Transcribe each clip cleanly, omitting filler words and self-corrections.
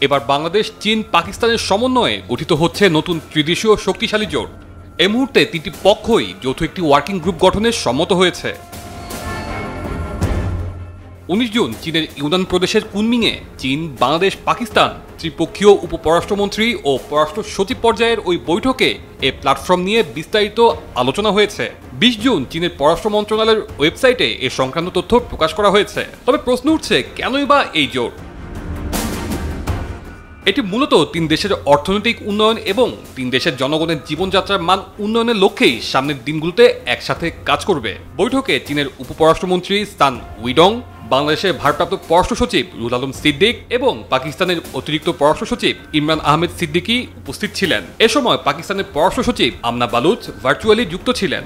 এবার বাংলাদেশ, চীন, পাকিস্তানের সমন্বয়ে গঠিত হচ্ছে নতুন ত্রিদেশীয় শক্তিশালী জোট। এই মুহূর্তে তিনটি পক্ষই যৌথ একটি ওয়ার্কিং গ্রুপ গঠনের সম্মত হয়েছে। 19 জুন চীনের ইউনান প্রদেশের কুনমিংয়ে চীন, বাংলাদেশ, পাকিস্তান ত্রিপক্ষীয় উপপররাষ্ট্রমন্ত্রী ও পররাষ্ট্র সচিব পর্যায়ের ওই বৈঠকে এই প্ল্যাটফর্ম নিয়ে বিস্তারিত আলোচনা হয়েছে। 20 জুন চীনের পররাষ্ট্র মন্ত্রণালয়ের ওয়েবসাইটে এ সংক্রান্ত তথ্য প্রকাশ করা হয়েছে। তবে প্রশ্ন উঠছে, কেনই বা এই জোট? এটি মূলত তিন দেশের অর্থনৈতিক উন্নয়ন এবং তিন দেশের জনগণের জীবনযাত্রার মান উন্নয়নের লক্ষ্যেই সামনের দিনগুলোতে একসাথে কাজ করবে। বৈঠকে চীনের উপপররাষ্ট্রমন্ত্রী স্তান উইডং, বাংলাদেশের ভারপ্রাপ্ত পররাষ্ট্র সচিব রুহুল আলম সিদ্দিক এবং পাকিস্তানের অতিরিক্ত পররাষ্ট্র সচিব ইমরান আহমেদ সিদ্দিকী উপস্থিত ছিলেন। এ সময় পাকিস্তানের পররাষ্ট্র সচিব আমনা বালুচ ভার্চুয়ালি যুক্ত ছিলেন।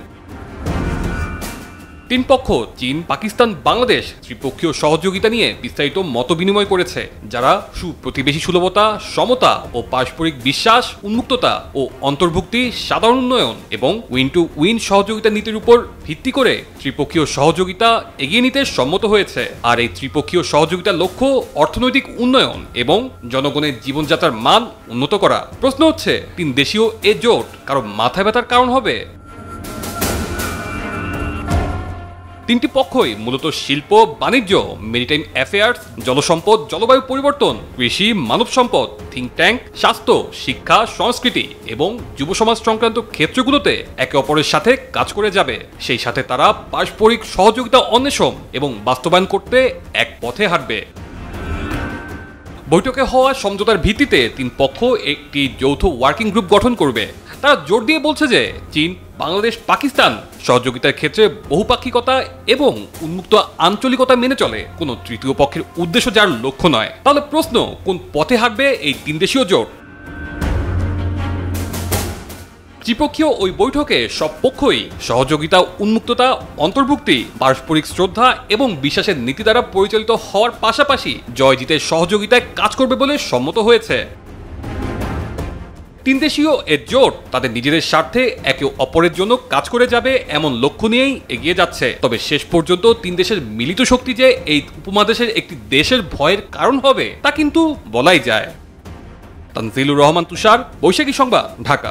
তিন পক্ষ চীন, পাকিস্তান, বাংলাদেশ ত্রিপক্ষীয় সহযোগিতা নিয়ে বিস্তারিত মতবিনিময় করেছে, যারা সুপ্রতিবেশী সুলভতা, সমতা ও পারস্পরিক বিশ্বাস, উন্মুক্ততা ও অন্তর্ভুক্তি, সাধারণ উন্নয়ন এবং উইন টু উইন সহযোগিতা নীতির উপর ভিত্তি করে ত্রিপক্ষীয় সহযোগিতা এগিয়ে নিতে সম্মত হয়েছে। আর এই ত্রিপক্ষীয় সহযোগিতার লক্ষ্য অর্থনৈতিক উন্নয়ন এবং জনগণের জীবনযাত্রার মান উন্নত করা। প্রশ্ন হচ্ছে, তিন দেশীয় এ জোট কারো মাথায় ব্যথার কারণ হবে? তিনটি পক্ষই মূলত শিল্প, বাণিজ্য, মেরিটাইম অ্যাফেয়ার্স, জলসম্পদ, জলবায়ু পরিবর্তন, কৃষি, মানব সম্পদ, থিঙ্ক ট্যাঙ্ক, স্বাস্থ্য, শিক্ষা, সংস্কৃতি এবং যুব সমাজ সংক্রান্ত ক্ষেত্রগুলোতে একে অপরের সাথে কাজ করে যাবে। সেই সাথে তারা পারস্পরিক সহযোগিতা অন্বেষণ এবং বাস্তবায়ন করতে এক পথে হাঁটবে। বৈঠকে হওয়া সমঝোতার ভিত্তিতে তিন পক্ষ একটি যৌথ ওয়ার্কিং গ্রুপ গঠন করবে। তারা জোর দিয়ে বলছে যে চীন, বাংলাদেশ, পাকিস্তান সহযোগিতার ক্ষেত্রে বহুপাক্ষিকতা এবং উন্মুক্ত আঞ্চলিকতা মেনে চলে, কোনো তৃতীয় পক্ষের উদ্দেশ্য যার লক্ষ্য নয়। তাহলে প্রশ্ন, কোন পথে হাঁটবে এই তিন দেশীয় জোট? ত্রিপক্ষীয় ওই বৈঠকে সব পক্ষই সহযোগিতা, উন্মুক্ততা, অন্তর্ভুক্তি, পারস্পরিক শ্রদ্ধা এবং বিশ্বাসের নীতি দ্বারা পরিচালিত হওয়ার পাশাপাশি জয় জিতের সহযোগিতায় কাজ করবে বলে সম্মত হয়েছে। তিন দেশীয় এ জোট তাদের নিজেদের স্বার্থে একে অপরের জন্য কাজ করে যাবে এমন লক্ষ্য নিয়েই এগিয়ে যাচ্ছে। তবে শেষ পর্যন্ত তিন দেশের মিলিত শক্তি যে এই উপমহাদেশের একটি দেশের ভয়ের কারণ হবে তা কিন্তু বলাই যায়। তানজিলুর রহমান তুষার, বৈশাখী সংবাদ, ঢাকা।